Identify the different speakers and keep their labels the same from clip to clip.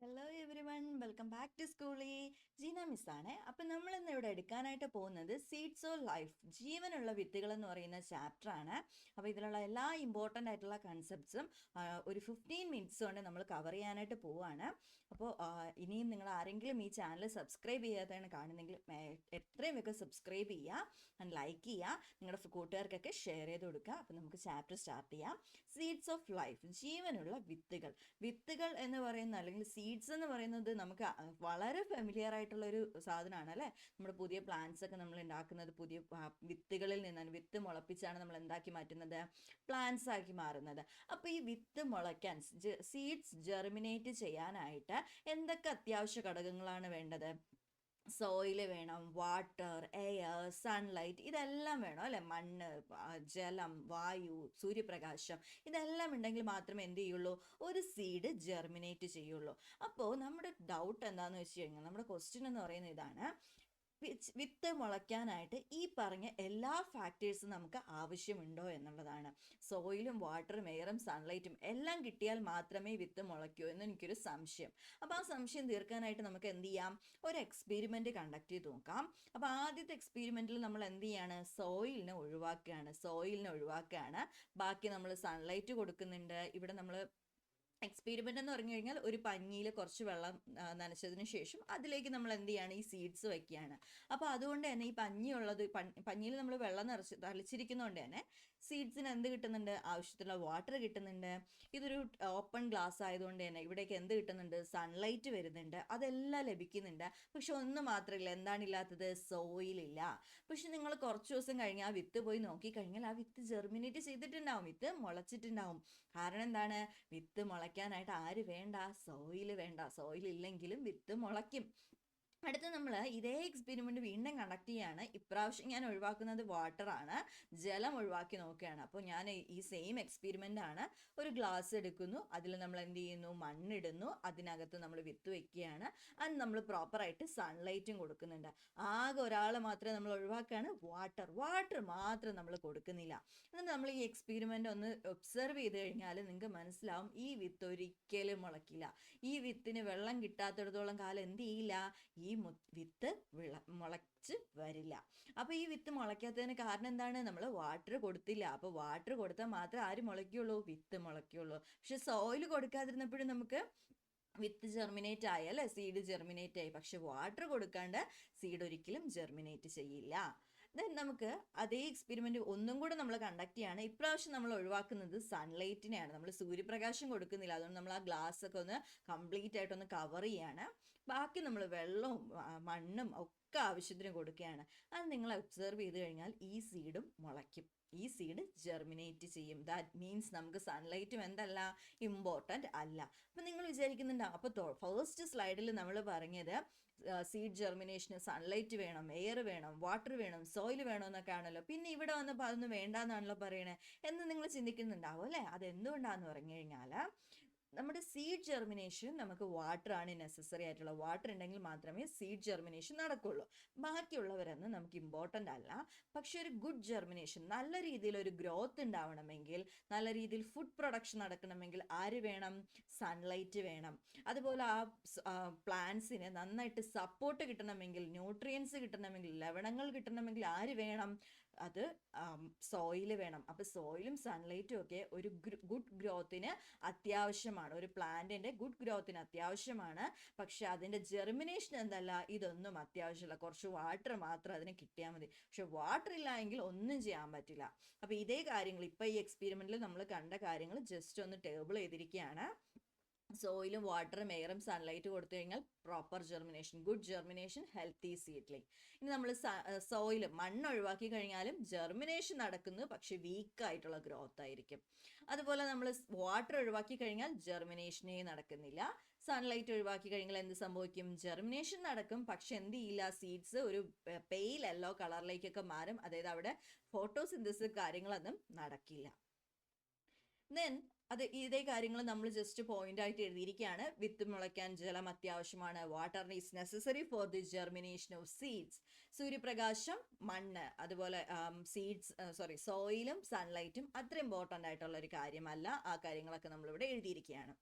Speaker 1: Hello everyone, welcome back to സ്കൂളി. ജീന മിസ്സാണ്. അപ്പം നമ്മൾ ഇന്ന് ഇവിടെ എടുക്കാനായിട്ട് പോകുന്നത് സീഡ്സ് ഓഫ് ലൈഫ്, ജീവനുള്ള വിത്തുകൾ എന്ന് പറയുന്ന ചാപ്റ്ററാണ്. അപ്പോൾ ഇതിലുള്ള എല്ലാ ഇമ്പോർട്ടൻ്റ് ആയിട്ടുള്ള കൺസെപ്റ്റ്സും ഒരു 15 മിനിറ്റ്സ് കൊണ്ട് നമ്മൾ കവർ ചെയ്യാനായിട്ട് പോവുകയാണ്. അപ്പോൾ ഇനിയും നിങ്ങൾ ആരെങ്കിലും ഈ ചാനൽ സബ്സ്ക്രൈബ് ചെയ്യാതെയാണ് കാണുന്നെങ്കിൽ എത്രയും വേഗം സബ്സ്ക്രൈബ് ചെയ്യുക ആൻഡ് ലൈക്ക് ചെയ്യുക, നിങ്ങളുടെ കൂട്ടുകാർക്കൊക്കെ ഷെയർ ചെയ്ത് കൊടുക്കുക. അപ്പോൾ നമുക്ക് ചാപ്റ്റർ സ്റ്റാർട്ട് ചെയ്യാം. സീഡ്സ് ഓഫ് ലൈഫ്, ജീവനുള്ള വിത്തുകൾ. വിത്തുകൾ എന്ന് പറയുന്ന അല്ലെങ്കിൽ സീഡ്സ് എന്ന് പറയുന്നത് നമുക്ക് വളരെ ഫെമിലിയർ ആയിട്ടുള്ള ഒരു സാധനമാണ് അല്ലേ. നമ്മുടെ പുതിയ പ്ലാന്റ്സ് ഒക്കെ നമ്മൾ ഉണ്ടാക്കുന്നത് പുതിയ വിത്തുകളിൽ നിന്നാണ്. വിത്ത് മുളപ്പിച്ചാണ് നമ്മൾ എന്താക്കി മാറ്റുന്നത്, പ്ലാന്റ്സ് ആക്കി മാറുന്നത്. അപ്പോൾ ഈ വിത്ത് മുളയ്ക്കാൻ, സീഡ്സ് ജെർമിനേറ്റ് ചെയ്യാനായിട്ട് എന്തൊക്കെ അത്യാവശ്യ ഘടകങ്ങളാണ് വേണ്ടത്? സോയില് വേണം, വാട്ടർ, എയർ, സൺലൈറ്റ്, ഇതെല്ലാം വേണം അല്ലേ. മണ്ണ്, ജലം, വായു, സൂര്യപ്രകാശം, ഇതെല്ലാം ഉണ്ടെങ്കിൽ മാത്രമേ എന്ത് ചെയ്യുള്ളൂ, ഒരു സീഡ് ജെർമിനേറ്റ് ചെയ്യുള്ളൂ. അപ്പോൾ നമ്മുടെ ഡൗട്ട് എന്താണെന്ന് വെച്ച് കഴിഞ്ഞാൽ, നമ്മുടെ ക്വസ്റ്റ്യൻ എന്ന് പറയുന്നത് ഇതാണ്: വിത്ത് മുളയ്ക്കാനായിട്ട് ഈ പറഞ്ഞ എല്ലാ ഫാക്ടേഴ്സും നമുക്ക് ആവശ്യമുണ്ടോ എന്നുള്ളതാണ്. സോയിലും വാട്ടറും എയറും സൺലൈറ്റും എല്ലാം കിട്ടിയാൽ മാത്രമേ വിത്ത് മുളയ്ക്കൂ എന്ന് എനിക്കൊരു സംശയം. അപ്പോൾ ആ സംശയം തീർക്കാനായിട്ട് നമുക്ക് എന്ത് ചെയ്യാം, ഒരു എക്സ്പെരിമെൻ്റ് കണ്ടക്ട് ചെയ്ത് നോക്കാം. അപ്പോൾ ആദ്യത്തെ എക്സ്പെരിമെൻറ്റിൽ നമ്മൾ എന്ത് ചെയ്യാണ്, സോയിലിനെ ഒഴിവാക്കുകയാണ്. ബാക്കി നമ്മൾ സൺലൈറ്റ് കൊടുക്കുന്നുണ്ട്. ഇവിടെ നമ്മൾ എക്സ്പെരിമെൻ്റ് എന്ന് പറഞ്ഞു കഴിഞ്ഞാൽ ഒരു പഞ്ഞിയിൽ കുറച്ച് വെള്ളം നനച്ചതിന് ശേഷം അതിലേക്ക് നമ്മൾ എന്ത് ചെയ്യാണ്, ഈ സീഡ്സ് വയ്ക്കുകയാണ്. അപ്പോൾ അതുകൊണ്ട് തന്നെ ഈ പഞ്ഞിയിൽ നമ്മൾ വെള്ളം തളിച്ചിരിക്കുന്നതുകൊണ്ട് തന്നെ സീഡ്സിന് എന്ത് കിട്ടുന്നുണ്ട്, ആവശ്യത്തിലുള്ള വാട്ടർ കിട്ടുന്നുണ്ട്. ഇതൊരു ഓപ്പൺ ഗ്ലാസ് ആയതുകൊണ്ട് തന്നെ ഇവിടേക്ക് എന്ത് കിട്ടുന്നുണ്ട്, സൺലൈറ്റ് വരുന്നുണ്ട്, അതെല്ലാം ലഭിക്കുന്നുണ്ട്. പക്ഷെ ഒന്ന് മാത്രമില്ല, എന്താണില്ലാത്തത്, സോയിലില്ല. പക്ഷെ നിങ്ങൾ കുറച്ച് ദിവസം കഴിഞ്ഞ് ആ വിത്ത് പോയി നോക്കിക്കഴിഞ്ഞാൽ ആ വിത്ത് ജെർമിനേറ്റ് ചെയ്തിട്ടുണ്ടാവും, വിത്ത് മുളച്ചിട്ടുണ്ടാവും. കാരണം എന്താണ്, വിത്ത് മുളയ്ക്കാനായിട്ട് ആര് വേണ്ട, സോയിൽ വേണ്ട. സോയിൽ ഇല്ലെങ്കിലും വിത്ത് മുളയ്ക്കും. അടുത്ത് നമ്മൾ ഇതേ എക്സ്പെരിമെൻ്റ് വീണ്ടും കണ്ടക്ട് ചെയ്യാണ്. ഇപ്രാവശ്യം ഞാൻ ഒഴിവാക്കുന്നത് വാട്ടറാണ്, ജലം ഒഴിവാക്കി നോക്കുകയാണ്. അപ്പോൾ ഞാൻ ഈ സെയിം എക്സ്പെരിമെൻ്റ് ആണ്. ഒരു ഗ്ലാസ് എടുക്കുന്നു, അതിൽ നമ്മൾ എന്ത് ചെയ്യുന്നു, മണ്ണിടുന്നു, അതിനകത്ത് നമ്മൾ വിത്ത് വയ്ക്കുകയാണ്. അത് നമ്മൾ പ്രോപ്പറായിട്ട് സൺലൈറ്റും കൊടുക്കുന്നുണ്ട്. ആകെ ഒരാളെ മാത്രമേ നമ്മൾ ഒഴിവാക്കുകയാണ്, വാട്ടർ മാത്രം നമ്മൾ കൊടുക്കുന്നില്ല. എന്നിട്ട് നമ്മൾ ഈ എക്സ്പെരിമെൻ്റ് ഒന്ന് ഒബ്സർവ് ചെയ്ത് കഴിഞ്ഞാൽ നിങ്ങൾക്ക് മനസ്സിലാവും, ഈ വിത്ത് ഒരിക്കലും മുളയ്ക്കില്ല. ഈ വിത്തിന് വെള്ളം കിട്ടാത്തിടത്തോളം കാലം എന്ത് ചെയ്യില്ല, ഈ വിത്ത് മുളച്ച് വരില്ല. അപ്പോൾ ഈ വിത്ത് മുളയ്ക്കാത്തതിന് കാരണം എന്താണ്, നമ്മൾ വാട്ടർ കൊടുത്തില്ല. അപ്പോൾ വാട്ടർ കൊടുത്താൽ മാത്രമേ ആര് മുളയ്ക്കുള്ളൂ, വിത്ത് മുളയ്ക്കുള്ളൂ. പക്ഷെ സോയിൽ കൊടുക്കാതിരുന്നപ്പോഴും നമുക്ക് വിത്ത് ജെർമിനേറ്റ് ആയി അല്ലേ, സീഡ് ജെർമിനേറ്റ് ആയി. പക്ഷെ വാട്ടർ കൊടുക്കാണ്ട് സീഡ് ഒരിക്കലും ജെർമിനേറ്റ് ചെയ്യില്ല. ദെൻ നമുക്ക് അതേ എക്സ്പെരിമെൻ്റ് ഒന്നും കൂടെ നമ്മൾ കണ്ടക്ട് ചെയ്യാണ്. ഇപ്രാവശ്യം നമ്മൾ ഒഴിവാക്കുന്നത് സൺലൈറ്റിനെയാണ്. നമ്മൾ സൂര്യപ്രകാശം കൊടുക്കുന്നില്ല, അതുകൊണ്ട് നമ്മൾ ആ ഗ്ലാസ് ഒക്കെ ഒന്ന് കംപ്ലീറ്റ് ആയിട്ടൊന്ന് കവർ ചെയ്യാണ്. ബാക്കി നമ്മൾ വെള്ളവും മണ്ണും ഒക്കെ ആവശ്യത്തിന് കൊടുക്കുകയാണ്. അത് നിങ്ങൾ ഒബ്സർവ് ചെയ്ത് കഴിഞ്ഞാൽ ഈ സീഡും മുളയ്ക്കും, ഈ സീഡ് ജെർമിനേറ്റ് ചെയ്യും. ദാറ്റ് മീൻസ് നമുക്ക് സൺലൈറ്റും എന്തല്ല, ഇമ്പോർട്ടൻ്റ് അല്ല. അപ്പം നിങ്ങൾ വിചാരിക്കുന്നുണ്ടാവും, അപ്പോൾ ഫസ്റ്റ് സ്ലൈഡിൽ നമ്മൾ പറഞ്ഞത് സീഡ് ജെർമിനേഷന് സൺലൈറ്റ് വേണം, എയർ വേണം, വാട്ടർ വേണം, സോയിൽ വേണം എന്നൊക്കെ ആണല്ലോ, പിന്നെ ഇവിടെ വന്നപ്പോൾ അതൊന്നും വേണ്ടാന്നാണല്ലോ പറയണേ എന്ന് നിങ്ങൾ ചിന്തിക്കുന്നുണ്ടാവും അല്ലേ. അതെന്തുകൊണ്ടാന്ന് പറഞ്ഞു കഴിഞ്ഞാൽ, നമ്മുടെ സീഡ് ജെർമിനേഷൻ നമുക്ക് വാട്ടർ ആണ് നെസസറി ആയിട്ടുള്ള. വാട്ടർ ഉണ്ടെങ്കിൽ മാത്രമേ സീഡ് ജെർമിനേഷൻ നടക്കുള്ളൂ. ബാക്കിയുള്ളവരൊന്നും നമുക്ക് ഇമ്പോർട്ടൻ്റ് അല്ല. പക്ഷെ ഒരു ഗുഡ് ജെർമിനേഷൻ, നല്ല രീതിയിൽ ഒരു ഗ്രോത്ത് ഉണ്ടാവണമെങ്കിൽ, നല്ല രീതിയിൽ ഫുഡ് പ്രൊഡക്ഷൻ നടക്കണമെങ്കിൽ ആര് വേണം, സൺലൈറ്റ് വേണം. അതുപോലെ ആ പ്ലാന്റ്സിന് നന്നായിട്ട് സപ്പോർട്ട് കിട്ടണമെങ്കിൽ, ന്യൂട്രിയൻസ് കിട്ടണമെങ്കിൽ, ലവണങ്ങൾ കിട്ടണമെങ്കിൽ ആര് വേണം, അത് സോയിൽ വേണം. അപ്പോൾ സോയിലും സൺലൈറ്റും ഒക്കെ ഒരു ഗുഡ് ഗ്രോത്തിന് അത്യാവശ്യമാണ്, ഒരു പ്ലാന്റിൻ്റെ ഗുഡ് ഗ്രോത്തിന് അത്യാവശ്യമാണ്. പക്ഷെ അതിൻ്റെ ജെർമിനേഷൻ എന്തല്ല, ഇതൊന്നും അത്യാവശ്യമില്ല. കുറച്ച് വാട്ടർ മാത്രം അതിന് കിട്ടിയാൽ മതി. പക്ഷെ വാട്ടർ ഇല്ല എങ്കിൽ ഒന്നും ചെയ്യാൻ പറ്റില്ല. അപ്പോൾ ഇതേ കാര്യങ്ങൾ ഇപ്പോൾ ഈ എക്സ്പെരിമെൻറ്റിൽ നമ്മൾ കണ്ട കാര്യങ്ങൾ ജസ്റ്റ് ഒന്ന് ടേബിൾ ചെയ്തിരിക്കുകയാണ്. സോയിലും വാട്ടറും എയറും സൺലൈറ്റ് കൊടുത്തു കഴിഞ്ഞാൽ proper germination, good germination, healthy seedling. ഇനി നമ്മൾ സോയിൽ, മണ്ണ് ഒഴിവാക്കി കഴിഞ്ഞാലും ജെർമിനേഷൻ നടക്കുന്നു, പക്ഷെ വീക്കായിട്ടുള്ള ഗ്രോത്ത് ആയിരിക്കും. അതുപോലെ നമ്മൾ വാട്ടർ ഒഴിവാക്കി കഴിഞ്ഞാൽ ജെർമിനേഷനേ നടക്കുന്നില്ല. സൺലൈറ്റ് ഒഴിവാക്കി കഴിഞ്ഞാൽ എന്ത് സംഭവിക്കും, ജെർമിനേഷൻ നടക്കും, പക്ഷെ എന്ത് ചെയ്യില്ല, സീഡ്സ് ഒരു പെയിൽ യെല്ലോ കളറിലേക്കൊക്കെ മാറും. അതായത് അവിടെ ഫോട്ടോസിന്തസിസ് കാര്യങ്ങളൊന്നും നടക്കില്ല. ദെൻ ഇതേ കാര്യങ്ങൾ നമ്മൾ ജസ്റ്റ് പോയിന്റ് ആയിട്ട് എഴുതിയിരിക്കുകയാണ്. വിത്ത് മുളയ്ക്കാൻ ജലം അത്യാവശ്യമാണ്, water is necessary for the germination of seeds. സൂര്യപ്രകാശം, മണ്ണ്, അതുപോലെ സോയിലും സൺലൈറ്റും അത്ര ഇമ്പോർട്ടൻ്റ് ആയിട്ടുള്ള ഒരു കാര്യമല്ല. ആ കാര്യങ്ങളൊക്കെ നമ്മളിവിടെ എഴുതിയിരിക്കുകയാണ്.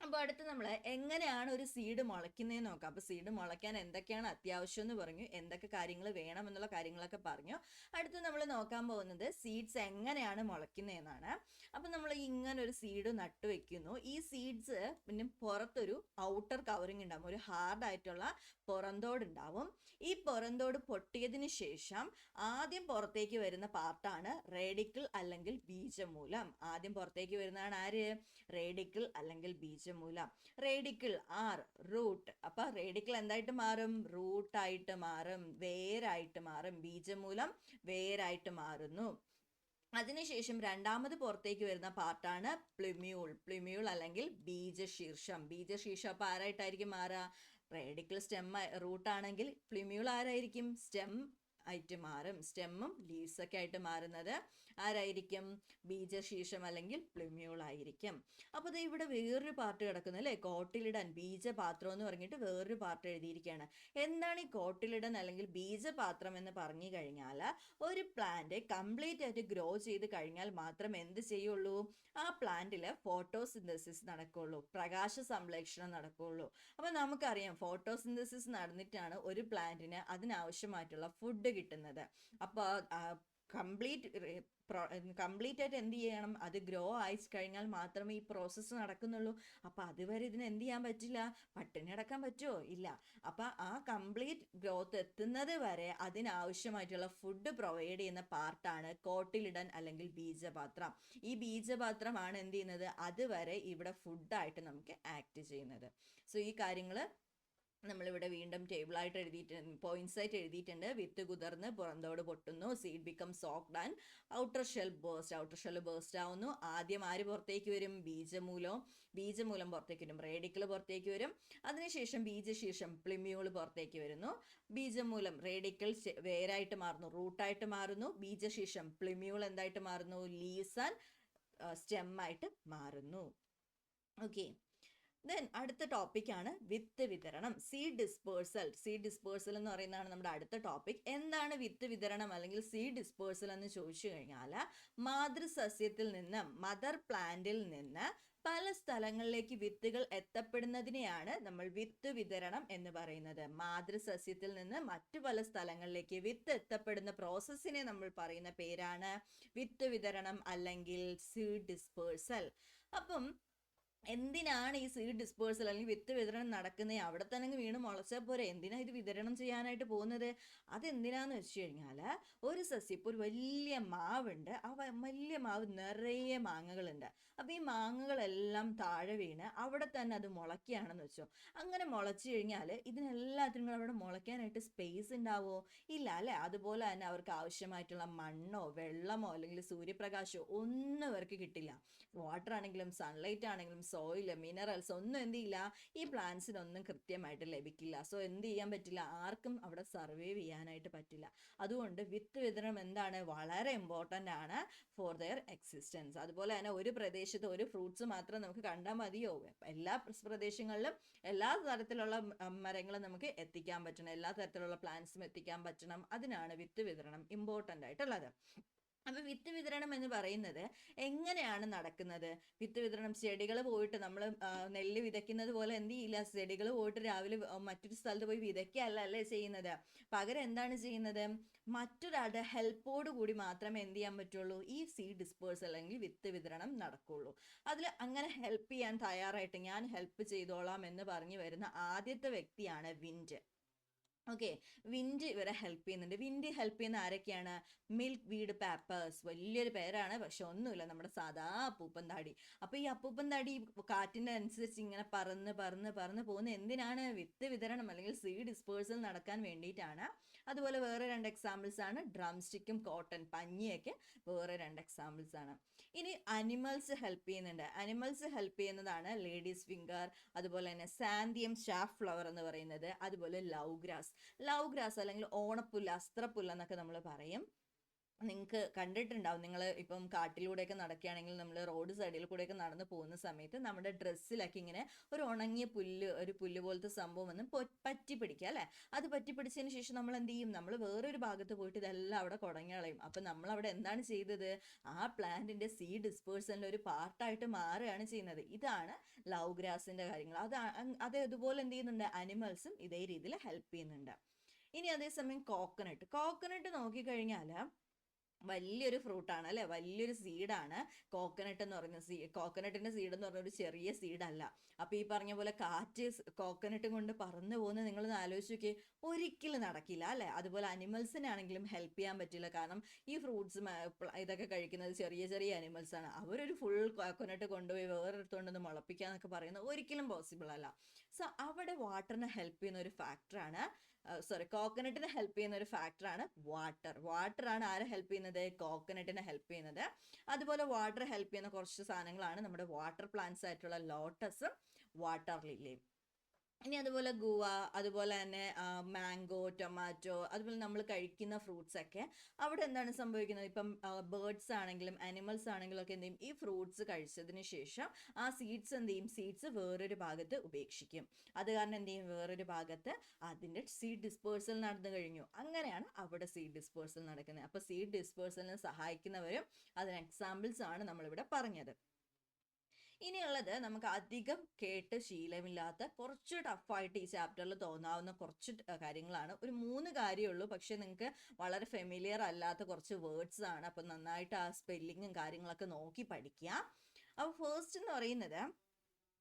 Speaker 1: അപ്പോൾ അടുത്ത് നമ്മൾ എങ്ങനെയാണ് ഒരു സീഡ് മുളയ്ക്കുന്നതെന്ന് നോക്കാം. അപ്പോൾ സീഡ് മുളയ്ക്കാൻ എന്തൊക്കെയാണ് അത്യാവശ്യം എന്ന് പറഞ്ഞു, എന്തൊക്കെ കാര്യങ്ങൾ വേണം എന്നുള്ള കാര്യങ്ങളൊക്കെ പറഞ്ഞു. അടുത്ത് നമ്മൾ നോക്കാൻ പോകുന്നത് സീഡ്സ് എങ്ങനെയാണ് മുളയ്ക്കുന്നതെന്നാണ്. അപ്പോൾ നമ്മൾ ഇങ്ങനെ ഒരു സീഡ് നട്ടു വെക്കുന്നു. ഈ സീഡ്സ് പിന്നെ പുറത്തൊരു ഔട്ടർ കവറിങ് ഉണ്ടാവും, ഒരു ഹാർഡായിട്ടുള്ള പുറന്തോട് ഉണ്ടാവും. ഈ പുറന്തോട് പൊട്ടിയതിന് ശേഷം ആദ്യം പുറത്തേക്ക് വരുന്ന പാർട്ടാണ് റേഡിക്കിൾ അല്ലെങ്കിൽ ബീജമൂലം. ആദ്യം പുറത്തേക്ക് വരുന്നതാണ് ആര്? റേഡിക്കിൾ അല്ലെങ്കിൽ ബീജമൂലം. റേഡിക്കിൾ ആർ റൂട്ട്. അപ്പൊ റേഡിക്കിൾ എന്തായിട്ട് മാറും? റൂട്ടായിട്ട് മാറും, വേരായിട്ട് മാറും. ബീജമൂലം വേരായിട്ട് മാറുന്നു. അതിനുശേഷം രണ്ടാമത് പുറത്തേക്ക് വരുന്ന പാർട്ടാണ് പ്ലിമ്യൂൾ. പ്ലിമ്യൂൾ അല്ലെങ്കിൽ ബീജശീർഷം. ബീജശീർഷം അപ്പൊ ആരായിട്ടായിരിക്കും മാറുക? റേഡിക്കിൾ സ്റ്റെം റൂട്ടാണെങ്കിൽ പ്ലിമ്യൂൾ ആരായിരിക്കും? സ്റ്റെം ആയിട്ട് മാറും. സ്റ്റെമ്മും ലീവ്സ് ഒക്കെ ആയിട്ട് മാറുന്നത് ആരായിരിക്കും? ബീജശീർഷം അല്ലെങ്കിൽ പ്ലിമ്യൂൾ ആയിരിക്കും. അപ്പോൾ ഇവിടെ വേറൊരു പാർട്ട് കിടക്കുന്നു അല്ലേ, കോട്ടിലിഡൻ. ബീജപാത്രം എന്ന് പറഞ്ഞിട്ട് വേറൊരു പാർട്ട് എഴുതിയിരിക്കുകയാണ്. എന്താണ് ഈ കോട്ടിലിഡൻ അല്ലെങ്കിൽ ബീജപാത്രം എന്ന് പറഞ്ഞു കഴിഞ്ഞാൽ, ഒരു പ്ലാന്റ് കംപ്ലീറ്റ് ആയിട്ട് ഗ്രോ ചെയ്ത് കഴിഞ്ഞാൽ മാത്രം എന്ത് ചെയ്യുള്ളൂ? ആ പ്ലാന്റിൽ ഫോട്ടോസിന്തസിസ് നടക്കുള്ളൂ, പ്രകാശ സംശ്ലേഷണം നടക്കുള്ളൂ. അപ്പോൾ നമുക്കറിയാം ഫോട്ടോസിന്തസിസ് നടന്നിട്ടാണ് ഒരു പ്ലാന്റിന് അതിനാവശ്യമായിട്ടുള്ള ഫുഡ് കിട്ടുന്നത്. അപ്പോൾ കംപ്ലീറ്റ് ആയിട്ട് എന്ത് ചെയ്യണം? അത് ഗ്രോ ആയി കഴിഞ്ഞാൽ മാത്രമേ ഈ പ്രോസസ്സ് നടക്കുന്നുള്ളൂ. അപ്പൊ അതുവരെ ഇതിന് എന്ത് ചെയ്യാൻ പറ്റില്ല? പട്ടിണി അടക്കാൻ പറ്റുമോ? ഇല്ല. അപ്പൊ ആ കംപ്ലീറ്റ് ഗ്രോത്ത് എത്തുന്നത് വരെ അതിനാവശ്യമായിട്ടുള്ള ഫുഡ് പ്രൊവൈഡ് ചെയ്യുന്ന പാർട്ടാണ് കോട്ടിലിഡൻ അല്ലെങ്കിൽ ബീജപാത്രം. ഈ ബീജപാത്രമാണ് എന്ത് ചെയ്യുന്നത്? അതുവരെ ഇവിടെ ഫുഡായിട്ട് നമുക്ക് ആക്ട് ചെയ്യുന്നത്. സോ ഈ കാര്യങ്ങൾ നമ്മളിവിടെ വീണ്ടും ടേബിളായിട്ട് എഴുതിയിട്ടുണ്ട്, പോയിന്റ്സ് ആയിട്ട് എഴുതിയിട്ടുണ്ട്. വിത്ത് കുതിർന്ന് പുറന്തോട് പൊട്ടുന്നു, seed become soaked and outer shell burst. Outer shell burst ആവുന്നു. ആദ്യം ആര് പുറത്തേക്ക് വരും? ബീജമൂലം പുറത്തേക്ക് വരും, റേഡിക്കിൾ പുറത്തേക്ക് വരും. അതിനുശേഷം ബീജശീർഷം പ്ലിമ്യൂൾ പുറത്തേക്ക് വരുന്നു. ബീജമൂലം റേഡിക്കിൾ വേരായിട്ട് മാറുന്നു, റൂട്ടായിട്ട് മാറുന്നു. ബീജശീർഷം പ്ലിമ്യൂൾ എന്തായിട്ട് മാറുന്നു? ലീവ്സ് ആൻഡ് സ്റ്റെം ആയിട്ട് മാറുന്നു. ഓക്കെ, ദെൻ അടുത്ത ടോപ്പിക്കാണ് വിത്ത് വിതരണം, സീഡ് ഡിസ്പേഴ്സൽ. സീഡ് ഡിസ്പേഴ്സൽ എന്ന് പറയുന്നതാണ് നമ്മുടെ അടുത്ത ടോപ്പിക്. എന്താണ് വിത്ത് വിതരണം അല്ലെങ്കിൽ സീഡ് ഡിസ്പേഴ്സൽ എന്ന് ചോദിച്ചു കഴിഞ്ഞാൽ, മാതൃസസ്യത്തിൽ നിന്ന്, മദർ പ്ലാന്റിൽ നിന്ന് പല സ്ഥലങ്ങളിലേക്ക് വിത്തുകൾ എത്തപ്പെടുന്നതിനെയാണ് നമ്മൾ വിത്ത് വിതരണം എന്ന് പറയുന്നത്. മാതൃസസ്യത്തിൽ നിന്ന് മറ്റു പല സ്ഥലങ്ങളിലേക്ക് വിത്ത് എത്തപ്പെടുന്ന പ്രോസസ്സിനെ നമ്മൾ പറയുന്ന പേരാണ് വിത്ത് വിതരണം അല്ലെങ്കിൽ സീഡ് ഡിസ്പേഴ്സൽ. അപ്പം എന്തിനാണ് ഈ സീഡ് ഡിസ്പേഴ്സൽ അല്ലെങ്കിൽ വിത്ത് വിതരണം നടക്കുന്നത്? അവിടെ തന്നെ വീണ് മുളച്ചാൽ പോരെ, എന്തിനാ ഇത് വിതരണം ചെയ്യാനായിട്ട് പോകുന്നത്? അതെന്തിനാന്ന് വെച്ച് കഴിഞ്ഞാൽ, ഒരു സസ്യം, ഇപ്പോൾ ഒരു വലിയ മാവുണ്ട്, ആ വലിയ മാവ് നിറയെ മാങ്ങകളുണ്ട്. അപ്പോൾ ഈ മാങ്ങകളെല്ലാം താഴെ വീണ് അവിടെ തന്നെ അത് മുളയ്ക്കുകയാണെന്ന് വെച്ചോ. അങ്ങനെ മുളച്ചു കഴിഞ്ഞാൽ ഇതിനെല്ലാത്തിനും കൂടെ അവിടെ മുളയ്ക്കാനായിട്ട് സ്പേസ് ഉണ്ടാവുമോ? ഇല്ല അല്ലേ. അതുപോലെ തന്നെ അവർക്ക് ആവശ്യമായിട്ടുള്ള മണ്ണോ വെള്ളമോ അല്ലെങ്കിൽ സൂര്യപ്രകാശമോ ഒന്നും അവർക്ക് കിട്ടില്ല. വാട്ടർ ആണെങ്കിലും സൺലൈറ്റ് ആണെങ്കിലും സോയില് മിനറൽസ് ഒന്നും എന്ത് ചെയ്യില്ല, ഈ പ്ലാന്റ്സിനൊന്നും കൃത്യമായിട്ട് ലഭിക്കില്ല. സോ എന്ത് ചെയ്യാൻ പറ്റില്ല? ആർക്കും അവിടെ സർവൈവ് ചെയ്യാനായിട്ട് പറ്റില്ല. അതുകൊണ്ട് വിത്ത് വിതരണം എന്താണ്? വളരെ ഇമ്പോർട്ടൻ്റ് ആണ് ഫോർ ദെയർ എക്സിസ്റ്റൻസ്. അതുപോലെ തന്നെ ഒരു പ്രദേശത്ത് ഒരു ഫ്രൂട്ട്സ് മാത്രം നമുക്ക് കണ്ടാൽ മതിയോ? എല്ലാ പ്രദേശങ്ങളിലും എല്ലാ തരത്തിലുള്ള മരങ്ങളും നമുക്ക് എത്തിക്കാൻ പറ്റണം, എല്ലാ തരത്തിലുള്ള പ്ലാന്റ്സും എത്തിക്കാൻ പറ്റണം. അതിനാണ് വിത്ത് വിതരണം ഇമ്പോർട്ടൻ്റ് ആയിട്ടുള്ളത്. അപ്പൊ വിത്ത് വിതരണം എന്ന് പറയുന്നത് എങ്ങനെയാണ് നടക്കുന്നത്? വിത്ത് വിതരണം ചെടികൾ പോയിട്ട് നമ്മൾ നെല്ല് വിതയ്ക്കുന്നത് പോലെ എന്ത് ചെയ്യില്ല, ചെടികൾ പോയിട്ട് രാവിലെ മറ്റൊരു സ്ഥലത്ത് പോയി വിതയ്ക്കല്ല അല്ലേ ചെയ്യുന്നത്. പകരം എന്താണ് ചെയ്യുന്നത്? മറ്റൊരാളുടെ ഹെൽപ്പോട് കൂടി മാത്രമേ എന്ത് ചെയ്യാൻ പറ്റുള്ളൂ? ഈ സീഡ് ഡിസ്പേഴ്സൽ അല്ലെങ്കിൽ വിത്ത് വിതരണം നടക്കുള്ളൂ. അതിൽ അങ്ങനെ ഹെൽപ്പ് ചെയ്യാൻ തയ്യാറായിട്ട് ഞാൻ ഹെൽപ്പ് ചെയ്തോളാം എന്ന് പറഞ്ഞു വരുന്ന ആദ്യത്തെ വ്യക്തിയാണ് വിൻഡ്. ഓക്കെ, വിൻഡ് ഇവരെ ഹെൽപ്പ് ചെയ്യുന്നുണ്ട്. വിൻഡ് ഹെൽപ്പ് ചെയ്യുന്ന ആരൊക്കെയാണ്? Milk weed papers. വലിയൊരു പേരാണ്, പക്ഷെ ഒന്നുമില്ല, നമ്മുടെ സാധാ അപ്പൂപ്പൻ താടി. അപ്പൊ ഈ അപ്പൂപ്പൻ താടി കാറ്റിന്റെ അനുസരിച്ച് ഇങ്ങനെ പറന്ന് പറന്ന് പറന്ന് പോകുന്ന എന്തിനാണ്? വിത്ത് വിതരണം അല്ലെങ്കിൽ സീഡ് ഡിസ്പേഴ്സൽ നടക്കാൻ വേണ്ടിയിട്ടാണ്. അതുപോലെ വേറെ 2 എക്സാമ്പിൾസ് ആണ് ഡ്രം സ്റ്റിക്കും കോട്ടൺ പഞ്ഞിയൊക്കെ വേറെ 2 എക്സാമ്പിൾസ് ആണ്. ഇനി അനിമൽസ് ഹെൽപ്പ് ചെയ്യുന്നുണ്ട്. അനിമൽസ് ഹെൽപ്പ് ചെയ്യുന്നതാണ് ലേഡീസ് ഫിംഗർ, അതുപോലെ തന്നെ സാന്തിയം ഷാഫ് ഫ്ലവർ എന്ന് പറയുന്നത്, അതുപോലെ ലവ് ഗ്രാസ് അല്ലെങ്കിൽ ഓണപ്പുല്ല്, അസ്ത്രപ്പുല്ല് എന്നൊക്കെ നമ്മൾ പറയും. നിങ്ങൾക്ക് കണ്ടിട്ടുണ്ടാവും. നിങ്ങൾ ഇപ്പം കാട്ടിലൂടെയൊക്കെ നടക്കുകയാണെങ്കിൽ നമ്മൾ റോഡ് സൈഡിൽ കൂടെയൊക്കെ നടന്നു പോകുന്ന സമയത്ത് നമ്മുടെ ഡ്രസ്സിലൊക്കെ ഇങ്ങനെ ഒരു ഉണങ്ങിയ ഒരു പുല്ല് പോലത്തെ സംഭവം വന്ന് പറ്റി പിടിക്കുക അല്ലേ. അത് പറ്റി പിടിച്ചതിന് ശേഷം നമ്മൾ എന്ത് ചെയ്യും, നമ്മൾ വേറൊരു ഭാഗത്ത് പോയിട്ട് ഇതെല്ലാം അവിടെ കുടഞ്ഞു കളയും. അപ്പം നമ്മൾ അവിടെ എന്താണ് ചെയ്തത്, ആ പ്ലാന്റിന്റെ സീഡ് ഡിസ്പേഴ്സലിന്റെ ഒരു പാർട്ടായിട്ട് മാറുകയാണ് ചെയ്യുന്നത്. ഇതാണ് ലവ് ഗ്രാസിന്റെ കാര്യങ്ങൾ. അത് ഇതുപോലെ എന്ത് ചെയ്യുന്നുണ്ട്, അനിമൽസും ഇതേ രീതിയിൽ ഹെൽപ്പ് ചെയ്യുന്നുണ്ട്. ഇനി അതേസമയം കോക്കനട്ട് നോക്കിക്കഴിഞ്ഞാൽ വലിയൊരു ഫ്രൂട്ടാണ് അല്ലേ, വലിയൊരു സീഡാണ് കോക്കനട്ട് എന്ന് പറയുന്ന കോക്കനട്ടിന്റെ സീഡ് എന്ന് പറഞ്ഞ ഒരു ചെറിയ സീഡല്ല. അപ്പൊ ഈ പറഞ്ഞ പോലെ കാറ്റ് കോക്കനട്ട് കൊണ്ട് പറന്നു പോകുന്നത് നിങ്ങളൊന്ന് ആലോചിച്ച് നോക്കിയേ, ഒരിക്കലും നടക്കില്ല അല്ലേ. അതുപോലെ അനിമൽസിനാണെങ്കിലും ഹെൽപ്പ് ചെയ്യാൻ പറ്റില്ല. കാരണം ഈ ഫ്രൂട്ട്സ് ഇതൊക്കെ കഴിക്കുന്നത് ചെറിയ ചെറിയ അനിമൽസ് ആണ്. അവരൊരു ഫുൾ കോക്കനട്ട് കൊണ്ടുപോയി വേറെടുത്തുകൊണ്ടൊന്ന് മുളപ്പിക്കാന്നൊക്കെ പറയുന്നത് ഒരിക്കലും പോസിബിൾ അല്ല. സോ അവിടെ വാട്ടറിനെ ഹെൽപ്പ് ചെയ്യുന്ന ഒരു ഫാക്ടറാണ്, കോക്കനട്ടിനെ ഹെൽപ്പ് ചെയ്യുന്ന ഒരു ഫാക്ടറാണ് വാട്ടർ ആണ് ആരെ ഹെൽപ്പ് ചെയ്യുന്നത്, കോക്കനട്ടിനെ ഹെൽപ്പ് ചെയ്യുന്നത്. അതുപോലെ വാട്ടർ ഹെൽപ്പ് ചെയ്യുന്ന കുറച്ച് സാധനങ്ങളാണ് നമ്മുടെ വാട്ടർ പ്ലാന്റ്സ് ആയിട്ടുള്ള ലോട്ടസും വാട്ടർ ലില്ലിയും. ഇനി അതുപോലെ ഗുവ, അതുപോലെ തന്നെ മാംഗോ, ടൊമാറ്റോ, അതുപോലെ നമ്മൾ കഴിക്കുന്ന ഫ്രൂട്ട്സ് ഒക്കെ അവിടെ എന്താണ് സംഭവിക്കുന്നത്, ഇപ്പം ബേർഡ്സ് ആണെങ്കിലും അനിമൽസ് ആണെങ്കിലും ഒക്കെ എന്ത് ചെയ്യും, ഈ ഫ്രൂട്ട്സ് കഴിച്ചതിന് ശേഷം ആ സീഡ്സ് എന്ത് ചെയ്യും, സീഡ്സ് വേറൊരു ഭാഗത്ത് ഉപേക്ഷിക്കും. അത് കാരണം എന്ത് ചെയ്യും, വേറൊരു ഭാഗത്ത് അതിൻ്റെ സീഡ് ഡിസ്പേഴ്സൽ നടന്നു കഴിഞ്ഞു. അങ്ങനെയാണ് അവിടെ സീഡ് ഡിസ്പേഴ്സൽ നടക്കുന്നത്. അപ്പോൾ സീഡ് ഡിസ്പേഴ്സലിനെ സഹായിക്കുന്നവരും അതിന് എക്സാമ്പിൾസ് ആണ് നമ്മളിവിടെ പറഞ്ഞത്. ഇനിയുള്ളത് നമുക്ക് അധികം കേട്ട് ശീലമില്ലാത്ത കുറച്ച് ടഫായിട്ട് ഈ ചാപ്റ്ററിൽ തോന്നാവുന്ന കുറച്ച് കാര്യങ്ങളാണ്. ഒരു 3 കാര്യമുള്ളൂ, പക്ഷെ നിങ്ങൾക്ക് വളരെ ഫെമിലിയർ അല്ലാത്ത കുറച്ച് വേർഡ്സ് ആണ്. അപ്പം നന്നായിട്ട് ആ സ്പെല്ലിങ്ങും കാര്യങ്ങളൊക്കെ നോക്കി പഠിക്കുക. അപ്പോൾ ഫസ്റ്റ് എന്ന് പറയുന്നത്,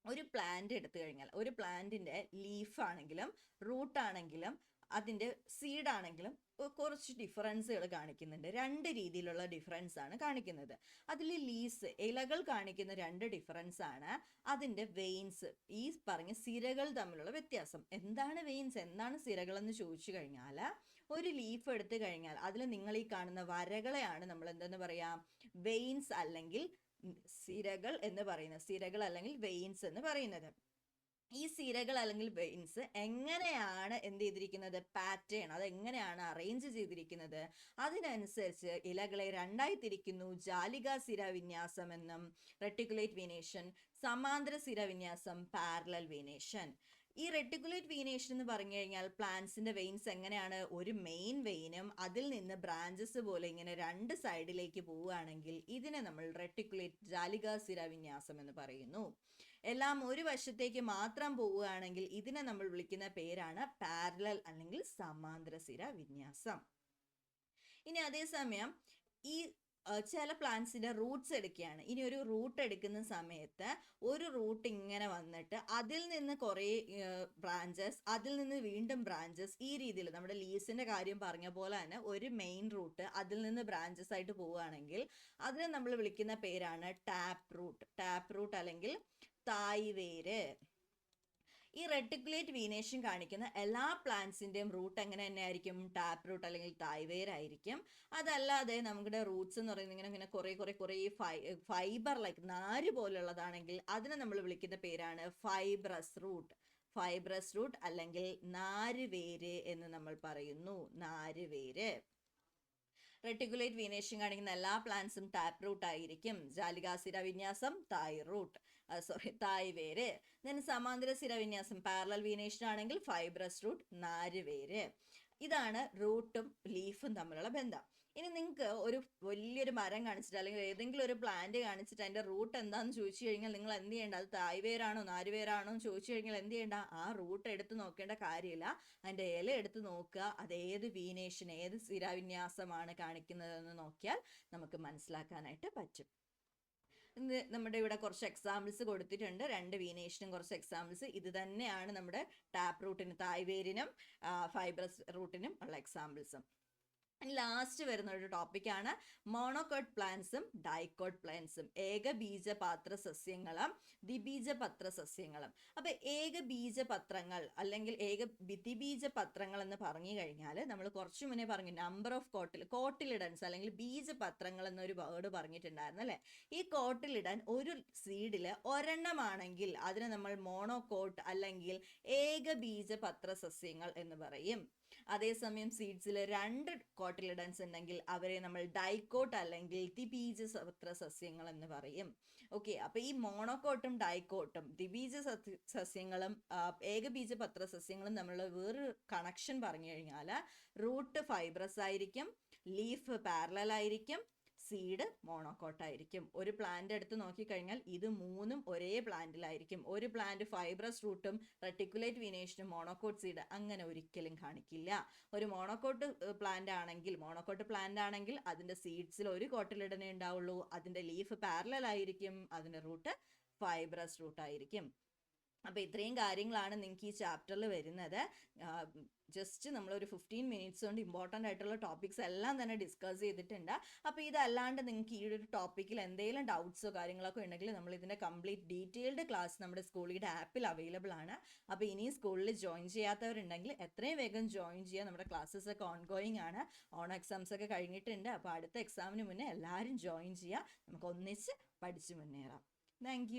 Speaker 1: ഒരു പ്ലാന്റ് എടുത്തു കഴിഞ്ഞാൽ ഒരു പ്ലാന്റിന്റെ ലീഫ് ആണെങ്കിലും റൂട്ട് ആണെങ്കിലും അതിൻ്റെ സീഡ് ആണെങ്കിലും കുറച്ച് ഡിഫറൻസുകൾ കാണിക്കുന്നുണ്ട്. 2 രീതിയിലുള്ള ഡിഫറൻസ് ആണ് കാണിക്കുന്നത്. അതിൽ ലീവ്സ്, ഇലകൾ കാണിക്കുന്ന 2 ഡിഫറൻസ് ആണ്. അതിൻ്റെ വെയിൻസ്, ഈ പറഞ്ഞ സിരകൾ തമ്മിലുള്ള വ്യത്യാസം. എന്താണ് വെയിൻസ്, എന്താണ് സിരകൾ എന്ന് ചോദിച്ചു കഴിഞ്ഞാൽ, ഒരു ലീഫ് എടുത്തു കഴിഞ്ഞാൽ അതിൽ നിങ്ങൾ ഈ കാണുന്ന വരകളെയാണ് നമ്മൾ എന്തെന്ന് പറയാം, വെയിൻസ് അല്ലെങ്കിൽ സിരകൾ എന്ന് പറയുന്നത്. സിരകൾ അല്ലെങ്കിൽ വെയിൻസ് എന്ന് പറയുന്നത്. ഈ സിരകൾ അല്ലെങ്കിൽ വെയിൻസ് എങ്ങനെയാണ് എന്ത് ചെയ്തിരിക്കുന്നത്, പാറ്റേൺ, അത് എങ്ങനെയാണ് അറേഞ്ച് ചെയ്തിരിക്കുന്നത്, അതിനനുസരിച്ച് ഇലകളെ 2ആയി തിരിക്കുന്നു. ജാലിക സിര വിന്യാസം എന്നും റെട്ടിക്കുലേറ്റ് വീനേഷൻ, സമാന്തര സിര വിന്യാസം, പാരലൽ വീനേഷൻ. ഈ റെട്ടിക്കുലേറ്റ് വീനേഷൻ എന്ന് പറഞ്ഞു കഴിഞ്ഞാൽ പ്ലാന്റ്സിന്റെ വെയിൻസ് എങ്ങനെയാണ്, ഒരു മെയിൻ വെയിനും അതിൽ നിന്ന് ബ്രാഞ്ചസ് പോലെ ഇങ്ങനെ 2 സൈഡിലേക്ക് പോവുകയാണെങ്കിൽ ഇതിനെ നമ്മൾ റെട്ടിക്കുലേറ്റ് ജാലിക സിര വിന്യാസം എന്ന് പറയുന്നു. എല്ലാം ഒരു വശത്തേക്ക് മാത്രം പോവുകയാണെങ്കിൽ ഇതിനെ നമ്മൾ വിളിക്കുന്ന പേരാണ് പാരലൽ അല്ലെങ്കിൽ സമാന്തര സിര വിന്യാസം. ഇനി അതേസമയം ഈ ചില പ്ലാന്റ്സിന്റെ റൂട്ട്സ് എടുക്കുകയാണ്. ഇനി ഒരു റൂട്ട് എടുക്കുന്ന സമയത്ത് ഒരു റൂട്ട് ഇങ്ങനെ വന്നിട്ട് അതിൽ നിന്ന് കുറേ ബ്രാഞ്ചസ്, അതിൽ നിന്ന് വീണ്ടും ബ്രാഞ്ചസ്, ഈ രീതിയിൽ നമ്മുടെ ലീവ്സിന്റെ കാര്യം പറഞ്ഞ പോലെ തന്നെ ഒരു മെയിൻ റൂട്ട് അതിൽ നിന്ന് ബ്രാഞ്ചസ് ആയിട്ട് പോവുകയാണെങ്കിൽ അതിനെ നമ്മൾ വിളിക്കുന്ന പേരാണ് ടാപ്പ് റൂട്ട് അല്ലെങ്കിൽ തായ്വേര്. ഈ റെട്ടിക്കുലേറ്റ് വീനേഷൻ കാണിക്കുന്ന എല്ലാ പ്ലാന്റ്സിന്റെയും റൂട്ട് എങ്ങനെ തന്നെ ആയിരിക്കും, ടാപ്പ് റൂട്ട് അല്ലെങ്കിൽ തായ്വേരായിരിക്കും. അതല്ലാതെ നമ്മുടെ റൂട്ട്സ് എന്ന് പറയുന്നത് ഇങ്ങനെ കുറേ ഫൈബർ ലൈക്ക് നാര് പോലുള്ളതാണെങ്കിൽ അതിനെ നമ്മൾ വിളിക്കുന്ന പേരാണ് ഫൈബ്രസ് റൂട്ട് അല്ലെങ്കിൽ നാരുവേര് എന്ന് നമ്മൾ പറയുന്നു. നാരുവേര്. റെട്ടിക്കുലേറ്റ് വീനേഷൻ കാണിക്കുന്ന എല്ലാ പ്ലാന്റ്സും ടാപ്പ് റൂട്ട് ആയിരിക്കും. ജാലിക സിര വിന്യാസം തായ്വേര്. സമാന്തര സിര വിന്യാസം പാരലൽ വീനേഷൻ ആണെങ്കിൽ ഫൈബ്രസ് റൂട്ട്, നാരുവേര്. ഇതാണ് റൂട്ടും ലീഫും തമ്മിലുള്ള ബന്ധം. ഇനി നിങ്ങൾക്ക് ഒരു വലിയൊരു മരം കാണിച്ചിട്ട് അല്ലെങ്കിൽ ഏതെങ്കിലും ഒരു പ്ലാന്റ് കാണിച്ചിട്ട് അതിന്റെ റൂട്ട് എന്താണെന്ന് ചോദിച്ചു കഴിഞ്ഞാൽ നിങ്ങൾ എന്ത് ചെയ്യേണ്ട, അത് തായ്വേരാണോ നാരുവേരാണോ എന്ന് ചോദിച്ചു കഴിഞ്ഞാൽ എന്ത് ചെയ്യേണ്ട, ആ റൂട്ട് എടുത്ത് നോക്കേണ്ട കാര്യമില്ല, അതിന്റെ ഇല എടുത്ത് നോക്കുക, അത് ഏത് വീനേഷൻ, ഏത് സിരാവിന്യാസമാണ് കാണിക്കുന്നതെന്ന് നോക്കിയാൽ നമുക്ക് മനസ്സിലാക്കാനായിട്ട് പറ്റും. നമ്മുടെ ഇവിടെ കുറച്ച് എക്സാമ്പിൾസ് കൊടുത്തിട്ടുണ്ട്, 2 വീനേഷനും കുറച്ച് എക്സാമ്പിൾസ്. ഇത് തന്നെയാണ് നമ്മുടെ ടാപ്പ് റൂട്ടിന്, തായ്വേരിനും ഫൈബ്രസ് റൂട്ടിനും ഉള്ള എക്സാമ്പിൾസും. ലാസ്റ്റ് വരുന്ന ഒരു ടോപ്പിക്കാണ് മോണോകോട്ട് പ്ലാന്റ്സും ഡൈക്കോട്ട് പ്ലാന്റ്സും, ഏകബീജപാത്ര സസ്യങ്ങളും ദ്വിബീജപത്ര സസ്യങ്ങളും. അപ്പൊ ഏകബീജപത്രങ്ങൾ അല്ലെങ്കിൽ ദ്വിബീജപത്രങ്ങൾ എന്ന് പറഞ്ഞു കഴിഞ്ഞാൽ നമ്മൾ കുറച്ചു മുന്നേ പറഞ്ഞു നമ്പർ ഓഫ് കോട്ടിലിഡൻസ് അല്ലെങ്കിൽ ബീജപത്രങ്ങൾ എന്നൊരു വേർഡ് പറഞ്ഞിട്ടുണ്ടായിരുന്നു അല്ലെ. ഈ കോട്ടിലിഡൻ ഒരു സീഡില് ഒരെണ്ണമാണെങ്കിൽ അതിനെ നമ്മൾ മോണോകോട്ട് അല്ലെങ്കിൽ ഏകബീജപത്ര സസ്യങ്ങൾ എന്ന് പറയും. അതേസമയം സീഡ്സിൽ 2 കോട്ടിലിഡൻസ് ഉണ്ടെങ്കിൽ അവരെ നമ്മൾ ഡൈക്കോട്ട് അല്ലെങ്കിൽ ദ്വിബീജപത്ര സസ്യങ്ങൾ എന്ന് പറയും. ഓക്കെ, അപ്പൊ ഈ മോണോക്കോട്ടും ഡൈക്കോട്ടും ദ്വിബീജ സസ്യങ്ങളും ഏകബീജപത്ര സസ്യങ്ങളും തമ്മിലുള്ള വേറൊരു കണക്ഷൻ പറഞ്ഞു കഴിഞ്ഞാൽ റൂട്ട് ഫൈബ്രസ് ആയിരിക്കും, ലീഫ് പാരലൽ ആയിരിക്കും, സീഡ് മോണോക്കോട്ടായിരിക്കും. ഒരു പ്ലാന്റ് എടുത്ത് നോക്കിക്കഴിഞ്ഞാൽ ഇത് മൂന്നും ഒരേ പ്ലാന്റിലായിരിക്കും. ഒരു പ്ലാന്റ് ഫൈബ്രസ് റൂട്ടും റെട്ടിക്കുലേറ്റ് വീനേഷനും മോണോക്കോട്ട് സീഡ് അങ്ങനെ ഒരിക്കലും കാണിക്കില്ല. ഒരു മോണോക്കോട്ട് പ്ലാന്റ് ആണെങ്കിൽ അതിന്റെ സീഡ്സിൽ ഒരു കോട്ടിലിടനേ ഉണ്ടാവുള്ളൂ, അതിന്റെ ലീഫ് പാരലൽ ആയിരിക്കും, അതിന്റെ റൂട്ട് ഫൈബ്രസ് റൂട്ട് ആയിരിക്കും. അപ്പോൾ ഇത്രയും കാര്യങ്ങളാണ് നിങ്ങൾക്ക് ഈ ചാപ്റ്ററിൽ വരുന്നത്. ജസ്റ്റ് നമ്മളൊരു 15 മിനിറ്റ്സ് കൊണ്ട് ഇമ്പോർട്ടൻ്റ് ആയിട്ടുള്ള ടോപ്പിക്സ് എല്ലാം തന്നെ ഡിസ്കസ് ചെയ്തിട്ടുണ്ട്. അപ്പോൾ ഇതല്ലാണ്ട് നിങ്ങൾക്ക് ഈ ഒരു ടോപ്പിക്കിൽ എന്തെങ്കിലും ഡൗട്ട്സോ കാര്യങ്ങളൊക്കെ ഉണ്ടെങ്കിൽ നമ്മൾ ഇതിൻ്റെ കംപ്ലീറ്റ് ഡീറ്റെയിൽഡ് ക്ലാസ് നമ്മുടെ സ്കൂളിയുടെ ആപ്പിൽ അവൈലബിൾ ആണ്. അപ്പോൾ ഇനിയും സ്കൂളിൽ ജോയിൻ ചെയ്യാത്തവരുണ്ടെങ്കിൽ എത്രയും വേഗം ജോയിൻ ചെയ്യുക. നമ്മുടെ ക്ലാസ്സസ് ഒക്കെ ഓൺഗോയിങ് ആണ്, ഓൺ എക്സാംസ് ഒക്കെ കഴിഞ്ഞിട്ടുണ്ട്. അപ്പോൾ അടുത്ത എക്സാമിന് മുന്നേ എല്ലാവരും ജോയിൻ ചെയ്യുക, നമുക്ക് ഒന്നിച്ച് പഠിച്ച് മുന്നേറാം. താങ്ക്